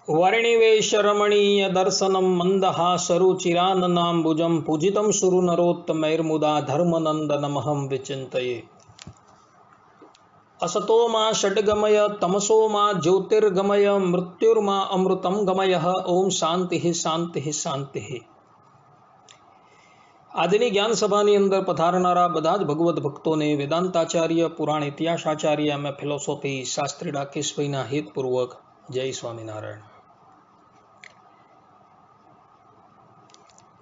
वर्णिवेशरमणीय दर्शनम मंदहासरुचिराननाम्बुजं पूजितं सुरनरोत्तमैर्मुदा धर्मनन्दनमहं विचिन्तये। असतो मा षड्गमय तमसो मा ज्योतिर्गमय मृत्युर्मा अमृतं गमयः। ओम शांति शांति शांति। આજની જ્ઞાન સભાની અંદર પધારનારા બધા જ ભગવત ભક્તોને વેદાંતાચાર્ય પુરાણ ઇતિહાસાચાર્ય અમે ફિલોસોફી શાસ્ત્રી ડાકેશભાઈના હિતપૂર્વક જય સ્વામિનારાયણ।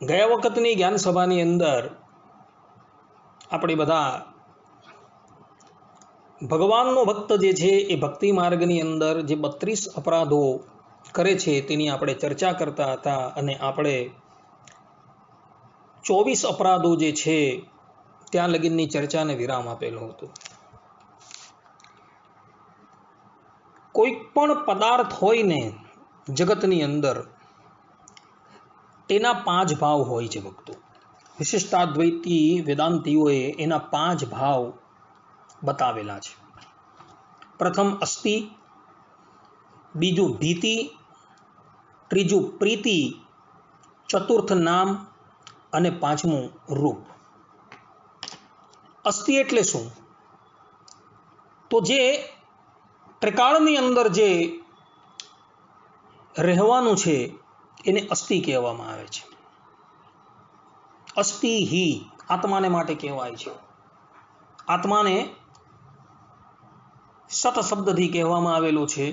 ગયા વખતની જ્ઞાન સભાની અંદર આપણે બધા ભગવાનનો ભક્ત જે છે એ ભક્તિ માર્ગની અંદર જે 32 અપરાધો કરે છે તેની આપણે ચર્ચા કરતા હતા અને આપણે 24 अपराधों जे छे त्या लगीननी चर्चाने विराम आपेलो हतो। कोई पण पदार्थ होय ने जगतनी अंदर तेना 5 भाव होय छे भक्तो। विशिष्टाद्वैती वेदांतीओए एना 5 भाव बतावेला छे। प्रथम अस्ति, बीजू भीति, त्रीजू प्रीति, चतुर्थ नाम અને પાંચમું રૂપ। અસ્થિ એટલે શું? તો જે ત્રિકાળની અંદર જે રહેવાનું છે એને અસ્થિ કહેવામાં આવે છે। અસ્થિ હિ આત્માને માટે કહેવાય છે। આત્માને સત શબ્દથી કહેવામાં આવેલું છે।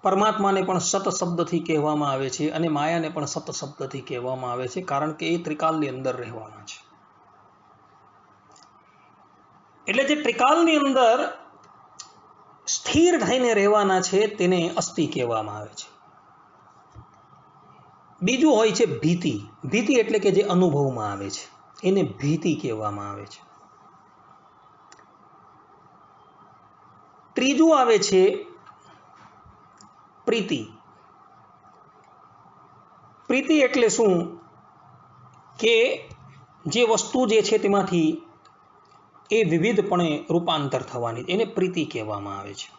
परमात्मा ने पण सत शब्द थी कहेवामां आवे छे अने माया ने पण सत शब्द थी कहेवामां आवे छे, कारण के ए त्रिकालनी अंदर रहेवाना छे। एटले जे त्रिकालनी अंदर स्थिर थईने रहेवाना छे तेने अस्थि कहेवामां आवे छे। बीजू होय छे भीति। भीति एटले के जे अनुभवमां आवे छे एने भीति कहेवामां आवे छे। त्रीजू आवे छे प्रीति। प्रीति एटले शुं के जे वस्तु जे छे तेमांथी ए विविधपणे रूपांतर थवानी एने प्रीति कहेवामां आवे छे।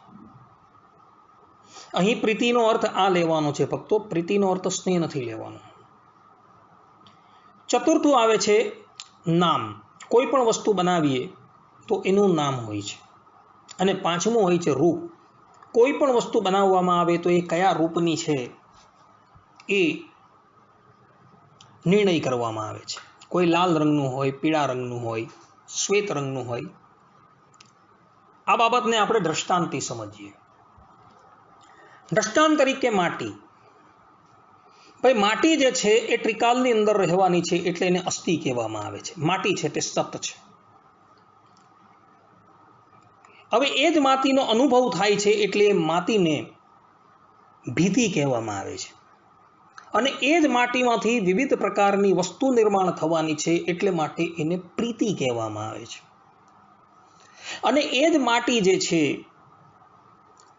अहीं प्रीतिनो अर्थ आ लेवानो छे भक्तो, प्रीतिनो अर्थ स्नेह नथी लेवानो। चतुर्थुं आवे छे नाम। कोई पण वस्तु बनावीए तो एनुं नाम होय छे। अने पांचमुं होय छे रूप। कोई पण वस्तु बनाववामां आवे तो ए कया रूपनी छे ए निर्णय करवामां आवे छे। कोई लाल रंगनुं होय, पीळा रंगनुं होय, श्वेत रंगनुं होय। आ बाबतने आपणे दृष्टांतथी समजीए। दृष्टांत तरीके माटी। भाई माटी जे छे ए त्रिकालनी अंदर रहेवानी छे एटले एने अस्थि कहेवामां आवे छे। माटी छे ते सत छे। હવે એ જ માટીનો અનુભવ થાય છે એટલે માટીને ભીતિ કહેવામાં આવે છે। અને એ જ માટીમાંથી વિવિધ પ્રકારની વસ્તુ નિર્માણ થવાની છે એટલે માટે એને પ્રીતિ કહેવામાં આવે છે। અને એ જ માટી જે છે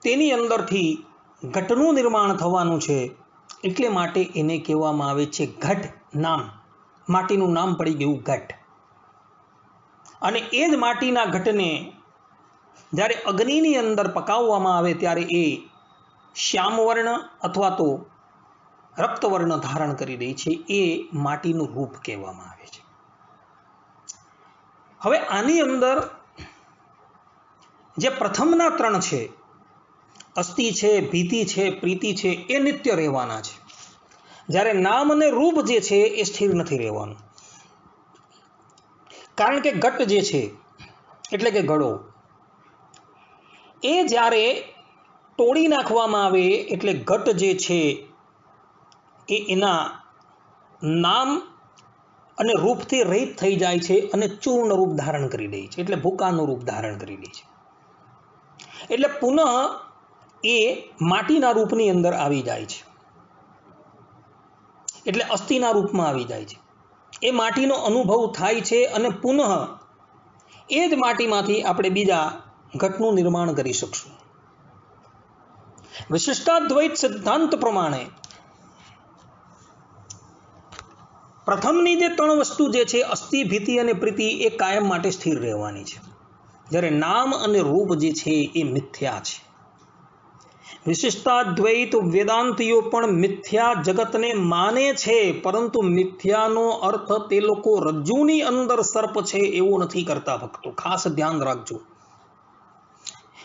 તેની અંદરથી ઘટનું નિર્માણ થવાનું છે એટલે માટે એને કહેવામાં આવે છે ઘટ નામ। માટીનું નામ પડી ગયું ઘટ। અને એ જ માટીના ઘટને જ્યારે અગ્નિની અંદર પકાવવામાં આવે ત્યારે એ શ્યામવર્ણ અથવા તો રક્તવર્ણ ધારણ કરી દે છે। એ માટીનું રૂપ કહેવામાં આવે છે। હવે આની અંદર જે પ્રથમના 3 છે, અસ્થિ છે, ભીતિ છે, પ્રીતિ છે, એ નિત્ય રહેવાના છે। જ્યારે નામ અને રૂપ જે છે એ સ્થિર નથી રહેવાનું। કારણ કે ઘટ જે છે એટલે કે ઘડો એ જ્યારે તોડી નાખવામાં આવે એટલે ઘટ જે છે એ એના નામ અને રૂપથી રહિત થઈ જાય છે અને ચૂર્ણ રૂપ ધારણ કરી દે છે, એટલે ભૂકાનું રૂપ ધારણ કરી દે છે। એટલે પુનઃ એ માટીના રૂપની અંદર આવી જાય છે, એટલે અસ્થિના રૂપમાં આવી જાય છે। એ માટીનો અનુભવ થાય છે અને પુનઃ એ જ માટીમાંથી આપણે બીજા घटનું निर्माण करी શકશું। विशिष्टाद्वैत सिद्धांत प्रमाणे प्रथमनी जे 3 वस्तु जे छे अस्थि, भीति अने प्रीति ए कायम माटे स्थिर રહેવાની છે। જ્યારે નામ અને રૂપ જે છે એ મિથ્યા છે। વિશિષ્ટાદ્વૈત વેદાંતિઓ પણ મિથ્યા જગતને માને છે, પરંતુ મિથ્યાનો અર્થ તે લોકો રજ્જુની અંદર સર્પ છે એવો નથી કરતા ભક્તો. ખાસ ધ્યાન રાખજો.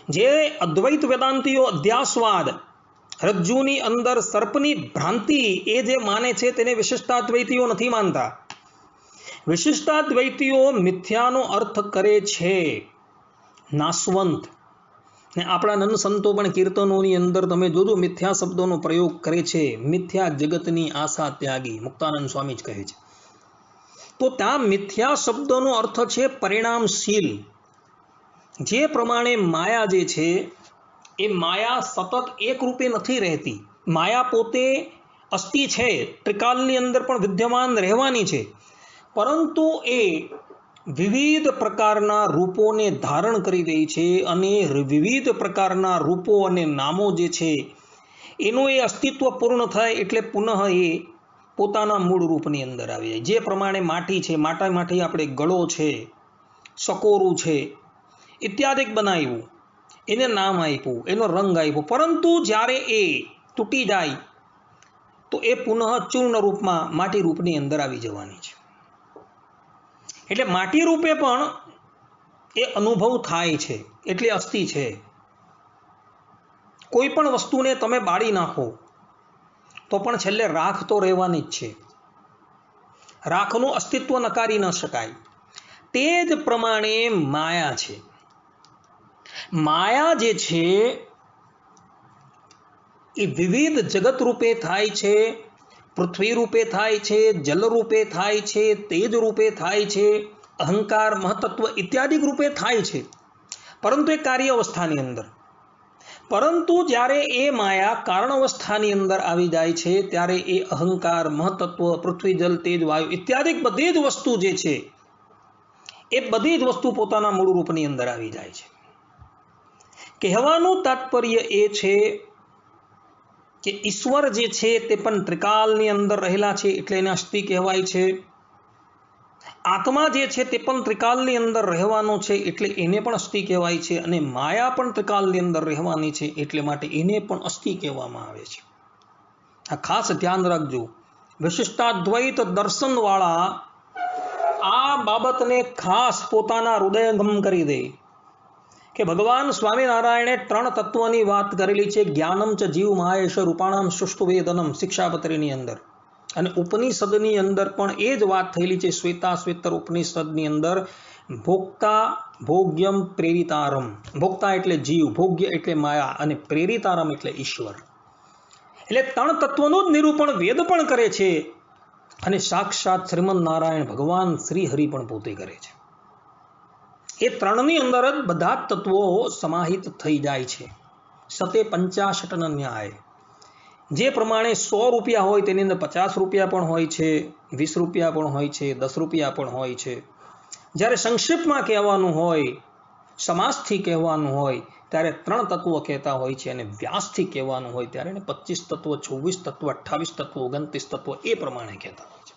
જે અદ્વૈત વેદાંતિઓ અધ્યાસવાદ, રજ્જુની અંદર સર્પની ભ્રાંતિ એ જે માને છે તેને વિશિષ્ટાદ્વૈતીઓ નથી માનતા. વિશિષ્ટાદ્વૈતીઓ મિથ્યાનો અર્થ કરે છે નાશવંત. ને આપણા નંદ સંતો પણ કીર્તનોની અંદર તમે જોજો મિથ્યા શબ્દોનો પ્રયોગ કરે છે. મિથ્યા જગતની આશા ત્યાગી, મુક્તાનંદ સ્વામી જ કહે છે. તો ત્યાં મિથ્યા શબ્દનો અર્થ છે પરિણામશીલ. જે પ્રમાણે માયા જે છે એ માયા સતત એક રૂપે નથી રહેતી. માયા પોતે અસ્થિ છે, ત્રિકાલની અંદર પણ વિદ્યમાન રહેવાની છે, પરંતુ એ વિવિધ પ્રકારના રૂપોને ધારણ કરી રહી છે, અને વિવિધ પ્રકારના રૂપો અને નામો જે છે એનું એ અસ્તિત્વ પૂર્ણ થાય એટલે પુનઃ એ પોતાના મૂળ રૂપની અંદર આવી જાય. જે પ્રમાણે માટી છે, માટામાંથી આપણે ગળો છે, સકોરું છે ઇત્યાદિક બનાવ્યું, એને નામ આપ્યું, એનો રંગ આપ્યો, પરંતુ જ્યારે એ તૂટી જાય તો એ પુનઃ ચૂર્ણ રૂપમાં માટી રૂપની અંદર આવી જવાની છે. એટલે માટી રૂપે પણ એ અનુભવ થાય છે, એટલે અસ્થિ છે. કોઈ પણ વસ્તુને તમે બાળી નાખો તો પણ છેલ્લે રાખ તો રહેવાની જ છે. રાખનું અસ્તિત્વ નકારી ન શકાય. તે જ પ્રમાણે માયા છે. માયા જે છે એ વિવિધ જગત રૂપે થાય છે, પૃથ્વી રૂપે થાય છે, જલ રૂપે થાય છે, તેજ રૂપે થાય છે, અહંકાર મહતત્વ ઇત્યાદિ રૂપે થાય છે, પરંતુ એ કાર્ય અવસ્થાની અંદર. પરંતુ જ્યારે એ માયા કારણ અવસ્થાની અંદર આવી જાય છે ત્યારે એ અહંકાર મહતત્વ, પૃથ્વી જલ તેજ વાયુ ઇત્યાદિ બધી જ વસ્તુ જે છે એ બધી જ વસ્તુ પોતાના મૂળ રૂપની અંદર આવી જાય છે. કહેવાનું તાત્પર્ય એ છે કે ઈશ્વર જે છે તે પણ ત્રિકાલની અંદર રહેલા છે એટલે એને અસ્થિ કહેવાય છે. આત્મા જે છે તે પણ ત્રિકાલની અંદર રહેવાનો છે એટલે એને પણ અસ્થિ કહેવાય છે, અને માયા પણ ત્રિકાલની અંદર રહેવાની છે એટલે માટે એને પણ અસ્થિ કહેવામાં આવે છે. આ ખાસ ધ્યાન રાખજો. વિશિષ્ટાદ્વૈત દર્શનવાળા આ બાબતને ખાસ પોતાના હૃદયંગમ કરી દે કે ભગવાન સ્વામિનારાયણે ત્રણ તત્વની વાત કરેલી છે. જ્ઞાનમ ચ જીવ મહેશ રૂપાણામ સુષ્ટુ વેદનમ શિક્ષાપત્રીની અંદર, અને ઉપનિષદની અંદર પણ એ જ વાત થયેલી છે. શ્વેતાશ્વેતર ઉપનિષદની અંદર ભોક્તા ભોગ્યમ પ્રેરિતારમ. ભોક્તા એટલે જીવ, ભોગ્ય એટલે માયા, અને પ્રેરિતારમ એટલે ઈશ્વર. એટલે ત્રણ તત્વનું જ નિરૂપણ વેદ પણ કરે છે, અને સાક્ષાત શ્રીમદ નારાયણ ભગવાન શ્રી હરિ પણ પોતે કરે છે. એ ત્રણની અંદર જ બધા જ તત્વો સમાહિત થઈ જાય છે. સતે પંચાશટન ન્યાય. જે પ્રમાણે 100 રૂપિયા હોય તેની અંદર 50 રૂપિયા પણ હોય છે, 20 રૂપિયા પણ હોય છે, 10 રૂપિયા પણ હોય છે. જ્યારે સંક્ષિપ્તમાં કહેવાનું હોય, સમાસથી કહેવાનું હોય ત્યારે ત્રણ તત્વો કહેતા હોય છે, અને વ્યાસથી કહેવાનું હોય ત્યારે 25 તત્વો, 24 તત્વો, 28 તત્વો, 29 તત્વો એ પ્રમાણે કહેતા હોય છે.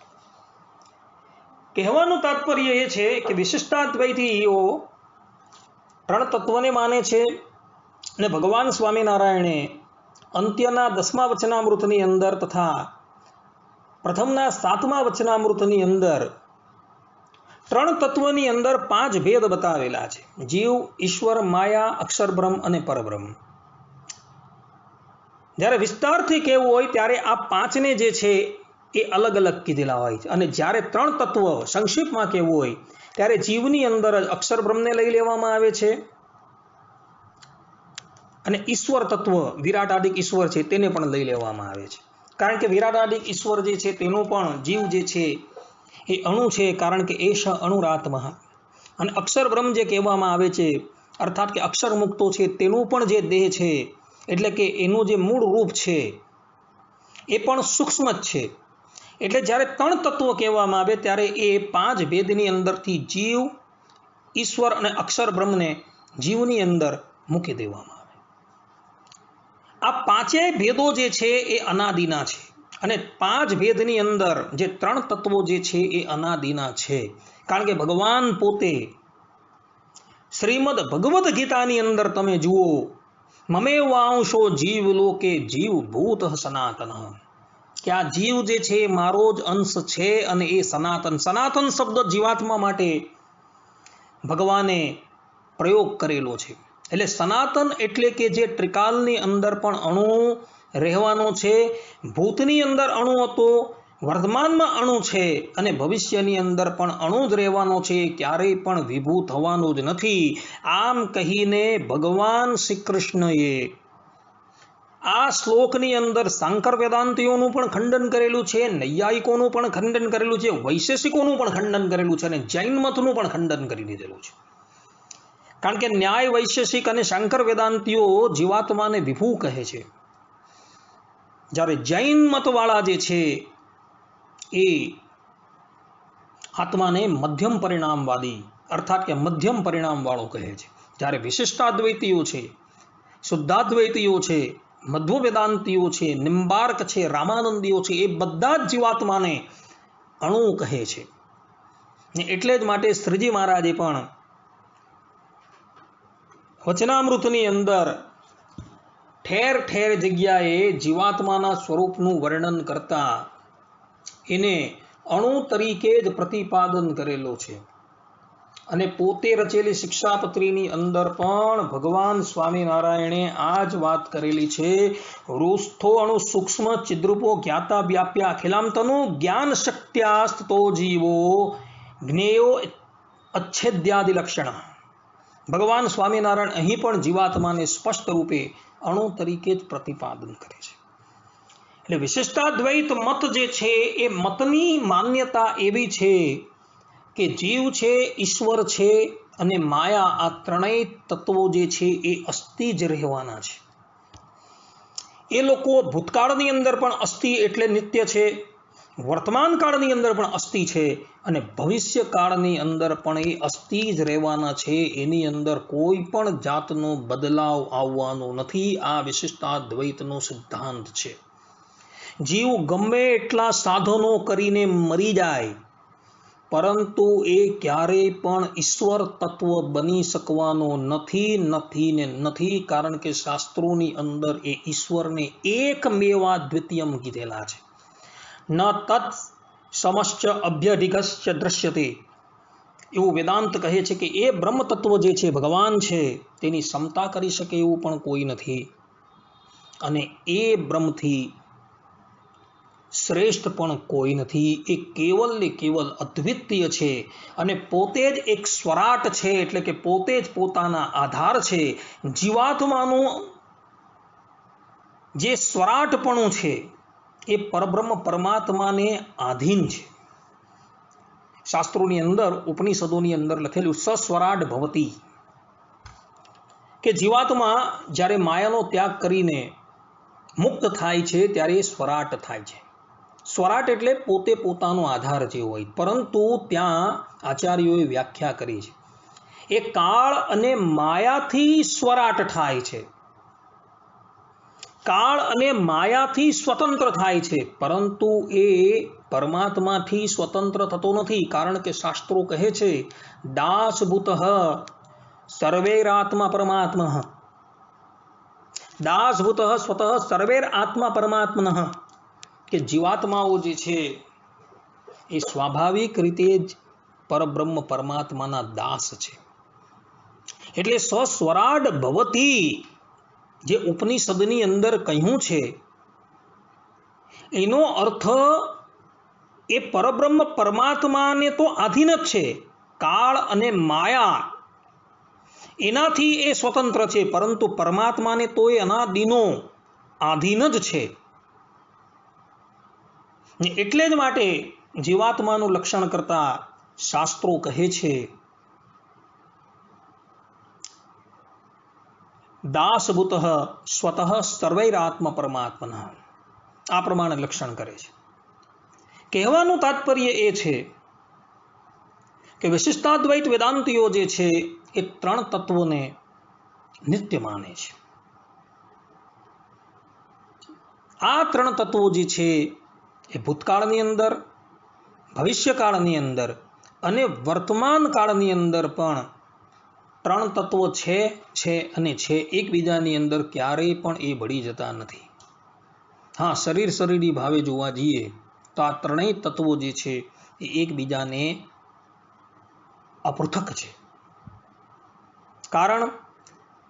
કહેવાનું તાત્પર્ય એ છે કે વિશિષ્ટાદ્વૈતીઓ ત્રણ તત્વને માને છે, અને ભગવાન સ્વામિનારાયણે અંત્યના 10મા વચનામૃતની અંદર તથા પ્રથમના 7મા વચનામૃતની અંદર ત્રણ તત્વની અંદર 5 ભેદ બતાવેલા છે: જીવ, ઈશ્વર, માયા, અક્ષર બ્રહ્મ અને પરબ્રહ્મ. જ્યારે વિસ્તારથી કહેવું હોય ત્યારે આ 5ને જે છે એ અલગ અલગ કીધેલા હોય છે, અને જ્યારે ત્રણ તત્વ સંક્ષિપ્તમાં કહેવું હોય ત્યારે જીવની અંદર જ અક્ષર બ્રહ્મને લઈ લેવામાં આવે છે, અને ઈશ્વર તત્વ વિરાટાદિક ઈશ્વર છે તેને પણ લઈ લેવામાં આવે છે. કારણ કે વિરાટાદિક ઈશ્વર જે છે તેનો પણ જીવ જે છે એ અણુ છે, કારણ કે એશ અણુરાત્મા. અને અક્ષર બ્રહ્મ જે કહેવામાં આવે છે અર્થાત કે અક્ષર મુક્તો છે તેનું પણ જે દેહ છે, એટલે કે એનું જે મૂળ રૂપ છે એ પણ સૂક્ષ્મ જ છે. એટલે જ્યારે ત્રણ તત્વો કહેવામાં આવે ત્યારે એ 5 ભેદની અંદરથી જીવ, ઈશ્વર અને અક્ષર બ્રહ્મને જીવની અંદર મૂકી દેવામાં આવે. આ 5 ભેદો જે છે એ અનાદિના છે, અને 5 ભેદની અંદર જે ત્રણ તત્વો જે છે એ અનાદિના છે. કારણ કે ભગવાન પોતે શ્રીમદ ભગવદ્ ગીતાની અંદર તમે જુઓ મમેવાંશો જીવ લોકે જીવ ભૂત સનાતન, કે આ જીવ જે છે એ મારો જ અંશ છે અને એ સનાતન. સનાતન શબ્દ જીવાત્મા માટે ભગવાને પ્રયોગ કરેલો છે. એટલે સનાતન એટલે કે જે ત્રિકાલની અંદર પણ અણુ રહેવાનો છે, ભૂતની અંદર અણુ હતો, વર્તમાનમાં અણુ છે અને ભવિષ્યની અંદર પણ અણુ જ રહેવાનો છે, ક્યારેય પણ વિભૂ થવાનો જ નથી. આમ કહીને ભગવાન શ્રી કૃષ્ણએ આ શ્લોકની અંદર શંકર વેદાંતિઓનું પણ ખંડન કરેલું છે, નૈયાયિકોનું પણ ખંડન કરેલું છે, વૈશેષિકોનું પણ ખંડન કરેલું છે અને જૈન મતનું પણ ખંડન કરી દીધેલું છે. કારણ કે ન્યાય વૈશેષિક અને શંકર વેદાંતિઓ જીવાત્માને વિભૂ કહે છે, જ્યારે જૈન મતવાળા જે છે એ આત્માને મધ્યમ પરિણામવાદી અર્થાત કે મધ્યમ પરિણામ વાળો કહે છે. જ્યારે વિશિષ્ટાદ્વૈતીઓ છે, શુદ્ધાદ્વૈતીઓ છે, મધ્વ વેદાંતિઓ છે, નિમ્બાર્ક છે, રામાનંદીઓ છે, એ બધા જ જીવાત્માને અણુ કહે છે. એટલે જ માટે શ્રીજી મહારાજે પણ વચનામૃતની અંદર ઠેર ઠેર જગ્યાએ જીવાત્માના સ્વરૂપનું વર્ણન કરતા એને અણુ તરીકે જ પ્રતિપાદન કરેલો છે. અને પોતે રચેલી શિક્ષાપત્રીની અંદર પણ ભગવાન સ્વામિનારાયણે આ જ વાત કરેલી છે. રૂસ્થો અણુ સૂક્ષ્મ ચિદ્રૂપો જ્ઞાતા વ્યાપ્યા અખિલાંતનો જ્ઞાન શક્ત્યાસ્તો જીવો જ્ઞેયો અચ્છેદ્યાદિ લક્ષણ. ભગવાન સ્વામિનારાયણ અહીં પણ જીવાત્માને સ્પષ્ટ રૂપે અણુ તરીકે જ પ્રતિપાદન કરે છે. એટલે વિશિષ્ટાદ્વૈત મત જે છે એ મતની માન્યતા એવી છે કે જીવ છે, ઈશ્વર છે અને માયા, આ ત્રણેય તત્વો જે છે એ અસ્થિ જ રહેવાના છે. એ લોકો ભૂતકાળની અંદર પણ અસ્થિ એટલે નિત્ય છે, વર્તમાન કાળની અંદર પણ અસ્થિ છે અને ભવિષ્ય કાળની અંદર પણ એ અસ્થિ જ રહેવાના છે. એની અંદર કોઈ પણ જાતનો બદલાવ આવવાનો નથી. આ વિશિષ્ટાદ્વૈતનો સિદ્ધાંત છે. જીવ ગમે એટલા સાધનો કરીને મરી જાય, પરંતુ એ ક્યારેય પણ ઈશ્વર તત્વ બની શકવાનો નથી. કારણ કે શાસ્ત્રોની અંદર એ ઈશ્વરને એકમેવા દ્વિતીયમ કીધેલા છે. ન તત્ સમશ્ચ અભ્યધિગશ્ચ દ્રશ્યતે, એવું વેદાંત કહે છે કે એ બ્રહ્મ તત્વ જે છે, ભગવાન છે, તેની સમતા કરી શકે એવું પણ કોઈ નથી અને એ બ્રહ્મથી શ્રેષ્ઠ પણ કોઈ નથી. એ કેવલ ને કેવલ અદ્વિતીય છે અને પોતે જ એક સ્વરાટ છે, એટલે કે પોતે જ પોતાના આધાર છે. જીવાત્માનું જે સ્વરાટપણું છે એ પરબ્રહ્મ પરમાત્માને આધીન છે. શાસ્ત્રોની અંદર, ઉપનિષદોની અંદર લખેલું સસ્વરાટ ભવતી, કે જીવાત્મા જ્યારે માયાનો ત્યાગ કરીને મુક્ત થાય છે ત્યારે સ્વરાટ થાય છે. સ્વરાટ એટલે પોતે પોતાનો આધાર જે હોય, પરંતુ ત્યાં આચાર્યોએ વ્યાખ્યા કરી છે એ કાળ અને માયાથી સ્વરાટ થાય છે, કાળ અને માયાથી સ્વતંત્ર થાય છે, પરંતુ એ પરમાત્માથી સ્વતંત્ર થતો નથી. કારણ કે શાસ્ત્રો કહે છે દાસભૂત સર્વેરાત્મા પરમાત્મન, દાસભૂત સ્વતઃ સર્વેર આત્મા પરમાત્મન, કે જીવાત્માઓ જે છે એ સ્વાભાવિક રીતે જ પરબ્રહ્મ પરમાત્માના દાસ છે. એટલે સસ્વરાડ ભવતી જે ઉપનિષદની અંદર કહ્યું છે એનો અર્થ એ પરબ્રહ્મ પરમાત્માને તો આધીન જ છે. કાળ અને માયા એનાથી એ સ્વતંત્ર છે, પરંતુ પરમાત્માને તો એ અનાદિનો આધીન જ છે. એટલે જ માટે જીવાત્માનું લક્ષણ કરતા શાસ્ત્રો કહે છે દાસભૂત સ્વતઃ સર્વૈરાત્મા પરમાત્મન, આ પ્રમાણે લક્ષણ કરે છે. કહેવાનું તાત્પર્ય એ છે કે વિશિષ્ટાદ્વૈત વેદાંતિઓ જે છે એ ત્રણ તત્વોને નિત્ય માને છે. આ ત્રણ તત્વો જે છે એ ભૂતકાળની અંદર, ભવિષ્યકાળની અંદર અને વર્તમાન કાળની અંદર પણ ત્રણ તત્વો છે અને છે, એકબીજાની અંદર ક્યારેય પણ એ ભળી જતા નથી. હા, શરીરી ભાવે જોવા જઈએ તો આ ત્રણેય તત્વો જે છે એ એકબીજાને અપૃથક છે. કારણ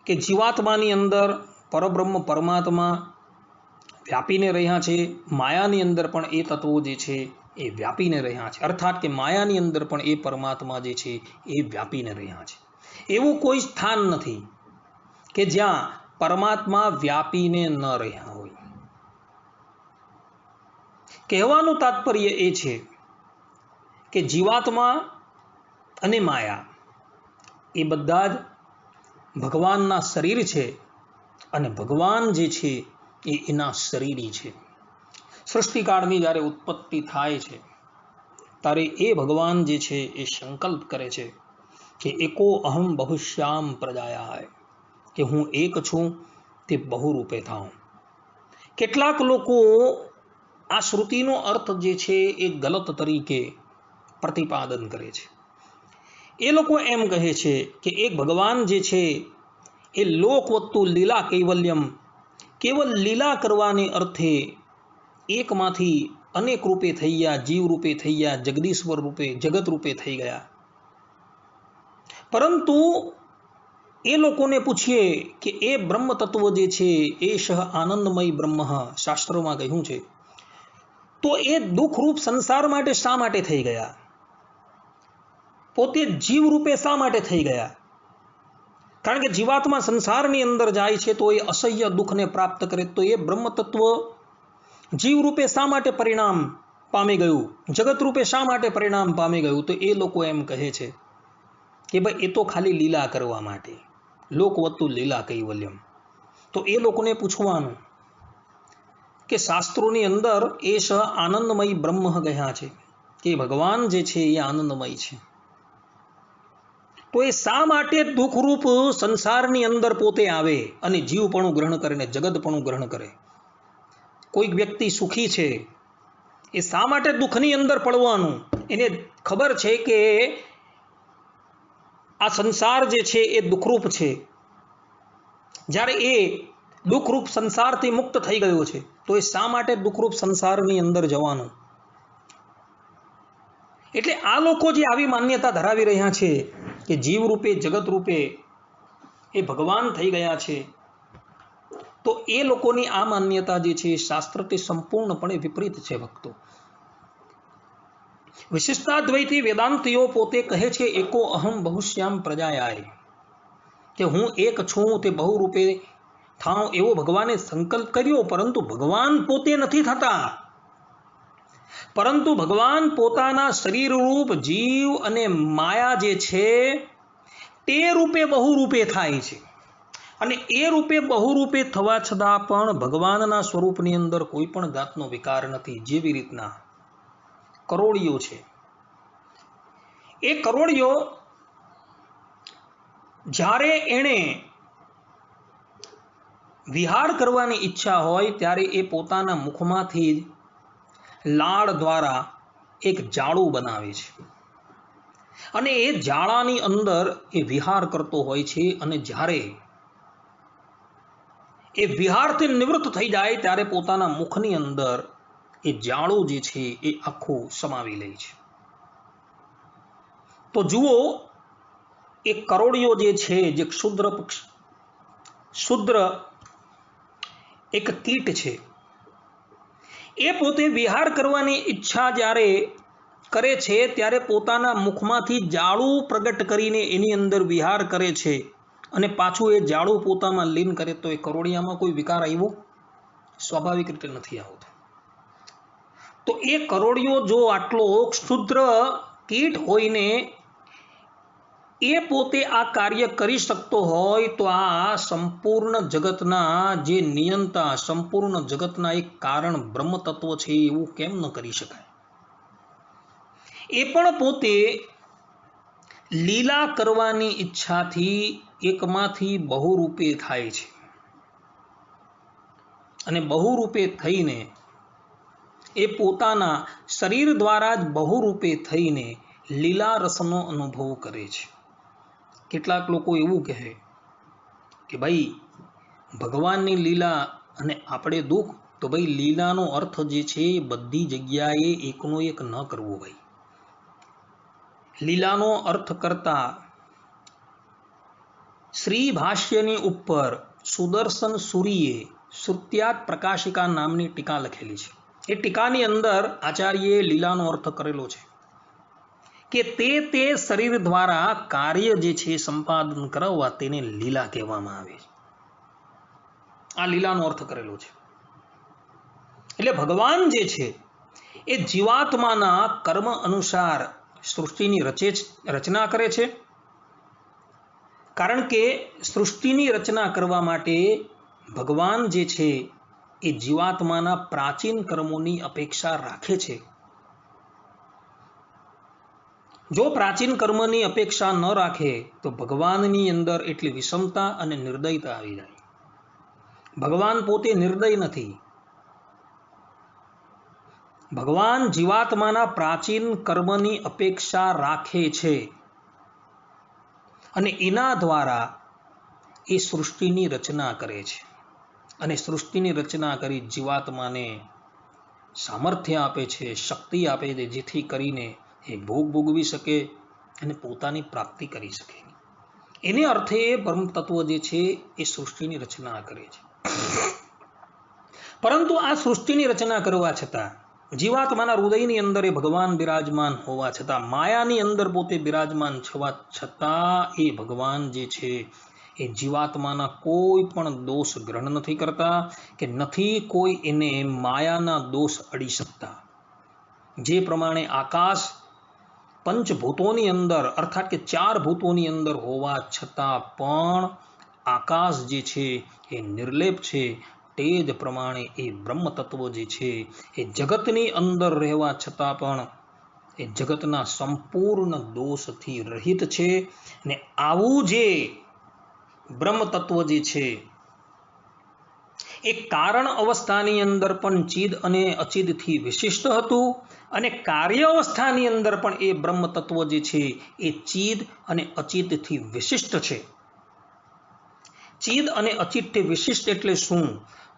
કે જીવાત્માની અંદર પરબ્રહ્મ પરમાત્મા વ્યાપીને રહ્યા છે, માયાની અંદર પણ એ તત્વો જે છે એ વ્યાપીને રહ્યા છે. અર્થાત કે માયાની અંદર પણ એ પરમાત્મા જે છે એ વ્યાપીને રહ્યા છે. એવું કોઈ સ્થાન નથી કે જ્યાં પરમાત્મા વ્યાપીને ન રહ્યા હોય. કહેવાનું તાત્પર્ય એ છે કે જીવાત્મા અને માયા એ બધા જ ભગવાનના શરીર છે અને ભગવાન જે છે એ એના શરીરી છે. સૃષ્ટિકાળની જ્યારે ઉત્પત્તિ થાય છે ત્યારે એ ભગવાન જે છે એ સંકલ્પ કરે છે કે એકો અહમ બહુશ્યામ પ્રજાયાય, કે હું એક છું તે બહુરૂપે થાઉં. કેટલાક લોકો આ શ્રુતિનો અર્થ જે છે એ ગલત તરીકે પ્રતિપાદન કરે છે. એ લોકો એમ કહે છે કે એક ભગવાન જે છે એ લોકવત્તુ લીલા કૈવલ્યમ, કેવલ લીલા કરવાને અર્થે એકમાંથી અનેક રૂપે થઈ ગયા, જીવ રૂપે થઈ ગયા, જગદીશ્વર રૂપે, જગત રૂપે થઈ ગયા. પરંતુ એ લોકોને પૂછીએ કે એ બ્રહ્મ તત્વ જે છે એ આનંદમય બ્રહ્મ, શાસ્ત્રોમાં કહ્યું છે, તો એ દુઃખરૂપ સંસાર માટે શા માટે થઈ ગયા? પોતે જીવ રૂપે શા માટે થઈ ગયા? કારણ કે જીવાત્મા સંસારની અંદર જાય છે તો એ અસહ્ય દુઃખને પ્રાપ્ત કરે, તો એ બ્રહ્મ તત્વ જીવ રૂપે શા માટે પરિણામ પામી ગયું? જગત રૂપે શા માટે પરિણામ પામી ગયું? તો એ લોકો એમ કહે છે કે ભાઈ એ તો ખાલી લીલા કરવા માટે, લોકવત્તુ લીલા કૈવલ્યમ. તો એ લોકોને પૂછવાનું કે શાસ્ત્રોની અંદર એ આનંદમય બ્રહ્મ ગયા છે કે ભગવાન જે છે એ આનંદમય છે, તો એ શા માટે દુઃખરૂપ સંસારની અંદર પોતે આવે અને જીવપણું ગ્રહણ કરે ને જગતપણું ગ્રહણ કરે? કોઈક વ્યક્તિ સુખી છે, એ શા માટે દુઃખની અંદર પડવાનું? એને ખબર છે કે આ સંસાર જે છે એ દુઃખરૂપ છે. જ્યારે એ દુઃખરૂપ સંસારથી મુક્ત થઈ ગયો છે તો એ શા માટે દુઃખરૂપ સંસારની અંદર જવાનું? એટલે આ લોકો જે આવી માન્યતા ધરાવી રહ્યા છે કે જીવ રૂપે, જગત રૂપે એ ભગવાન થઈ ગયા છે, તો એ લોકોની આ માન્યતા જે છે શાસ્ત્રથી સંપૂર્ણપણે વિપરીત છે. ભક્તો, વિશિષ્ટાદ્વૈતી વેદાંતિઓ પોતે કહે છે એકો અહમ બહુશ્યામ પ્રજાયાય, કે હું એક છું તે બહુરૂપે થાઉં, એવો ભગવાને સંકલ્પ કર્યો, પરંતુ ભગવાન પોતે નથી થતા, પરંતુ ભગવાન પોતાના શરીર રૂપ જીવ અને માયા જે છે તે રૂપે બહુરૂપે થાય છે. અને એ રૂપે બહુરૂપે થવા છતાં પણ ભગવાનના સ્વરૂપની અંદર કોઈ પણ જાતનો વિકાર નથી. જેવી રીતના કરોળિયો છે, એ કરોળિયો જ્યારે એણે વિહાર કરવાની ઈચ્છા હોય ત્યારે એ પોતાના મુખમાંથી લાળ દ્વારા એક જાળું બનાવે છે અને એ જાળાની અંદર એ વિહાર કરતો હોય છે. અને જ્યારે એ વિહારથી નિવૃત્ત થઈ જાય ત્યારે પોતાના મુખની અંદર એ જાળું જે છે એ આખું સમાવી લે છે. તો જુઓ, એ કરોળિયો જે છે, જે ક્ષુદ્ર એક કીટ છે, એ પોતે વિહાર કરવાની ઈચ્છા જ્યારે કરે છે ત્યારે પોતાના મુખમાંથી જાળું પ્રગટ કરીને એની અંદર વિહાર કરે છે અને પાછું એ જાળું પોતામાં લીન કરે. તો એ કરોળિયામાં કોઈ વિકાર આવ્યો? સ્વાભાવિક રીતે નથી આવતો. તો એ કરોળિયો જો આટલો ક્ષુદ્ર કીટ હોઈને એ પોતે આ કાર્ય કરી શકતો હોય તો આ સંપૂર્ણ જગતના જે નિયંતા, સંપૂર્ણ જગતના એક કારણ બ્રહ્મ તત્વ છે એવું કેમ ન કરી શકાય? એ પણ પોતે લીલા કરવાની ઈચ્છાથી એકમાંથી બહુરૂપે થાય છે અને બહુરૂપે થઈને એ પોતાના શરીર દ્વારા જ બહુરૂપે થઈને લીલા રસનો અનુભવ કરે છે. કેટલાક લોકો એવું કહે કે ભાઈ ભગવાનની લીલા અને આપણે દુઃખ, તો ભાઈ લીલાનો અર્થ જે છે બધી જગ્યાએ એકનો એક ન કરવો. ભાઈ લીલાનો અર્થ કરતા શ્રી ભાષ્યની ઉપર સુદર્શન સુરીએ શ્રુત્યાત પ્રકાશિકા નામની ટીકા લખેલી છે. એ ટીકાની અંદર આચાર્યએ લીલાનો અર્થ કરેલો છે કે તે શરીર દ્વારા કાર્ય જે છે સંપાદન કરાવવા તેને લીલા કહેવામાં આવે છે. આ લીલાનો અર્થ કરેલો છે. એટલે ભગવાન જે છે એ જીવાત્માના કર્મ અનુસાર સૃષ્ટિની રચના કરે છે. કારણ કે સૃષ્ટિની રચના કરવા માટે ભગવાન જે છે એ જીવાત્માના પ્રાચીન કર્મોની અપેક્ષા રાખે છે. જો પ્રાચીન કર્મની અપેક્ષા ન રાખે તો ભગવાનની અંદર એટલી વિષમતા અને નિર્દયતા આવી જાય. ભગવાન પોતે નિર્દય નથી. ભગવાન જીવાત્માના પ્રાચીન કર્મની અપેક્ષા રાખે છે અને એના દ્વારા એ સૃષ્ટિની રચના કરે છે. અને સૃષ્ટિની રચના કરી જીવાત્માને સામર્થ્ય આપે છે, શક્તિ આપે છે, જેથી કરીને એ ભોગ ભોગવી શકે અને પોતાની પ્રાપ્તિ કરી શકે. એને અર્થે બ્રહ્મ તત્વ જે છે એ સૃષ્ટિની રચના કરે છે. પરંતુ આ સૃષ્ટિની રચના કરવા છતાં જીવાત્માના હૃદયની અંદર એ ભગવાન બિરાજમાન હોવા છતાં, માયાની અંદર પોતે બિરાજમાન થવા છતાં એ ભગવાન જે છે એ જીવાત્માના કોઈ પણ દોષ ગ્રહણ નથી કરતા કે નથી કોઈ એને માયાના દોષ અડી શકતા. જે પ્રમાણે આકાશ પંચભૂતોની અંદર અર્થાત કે 4 ભૂતોની અંદર હોવા છતાં પણ આકાશ જે છે એ નિર્લેપ છે, તે જ પ્રમાણે એ બ્રહ્મ તત્વ જે છે એ જગતની અંદર રહેવા છતાં પણ એ જગતના સંપૂર્ણ દોષથી રહિત છે. અને આવું જે બ્રહ્મ તત્વ જે છે એ કારણ અવસ્થાની અંદર પણ ચિદ અને અચિદથી વિશિષ્ટ હતું અને કાર્ય અવસ્થાની અંદર પણ એ બ્રહ્મ તત્વ જે છે એ ચિદ અને અચિદથી વિશિષ્ટ છે. ચિદ અને અચિદથી વિશિષ્ટ એટલે શું?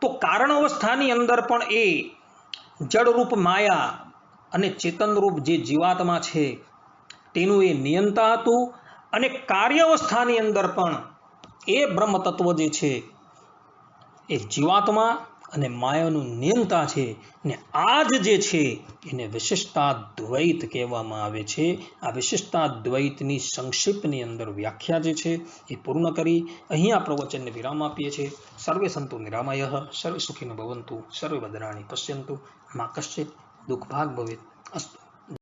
તો કારણ અવસ્થાની અંદર પણ એ જડરૂપ માયા અને ચેતનરૂપ જે જીવાત્મા છે તેનું એ નિયંતા હતું અને કાર્ય અવસ્થાની અંદર પણ એ બ્રહ્મ તત્વ જે છે એ જીવાત્મા અને માયાનું નિયંતા છે. ને આ જે છે એને વિશિષ્ટાદ્વૈત કહેવામાં આવે છે. આ વિશિષ્ટાદ્વૈતની સંક્ષિપ્તની અંદર વ્યાખ્યા જે છે એ પૂર્ણ કરી અહીં આ પ્રવચનને વિરામ આપીએ છીએ. સર્વે સંતુ નિરામયઃ, સર્વે સુખિનો ભવન્તુ, સર્વે ભદ્રાણિ પશ્યન્તુ, મા કશ્ચિત દુઃખભાગ ભવેત. અસ્તુ.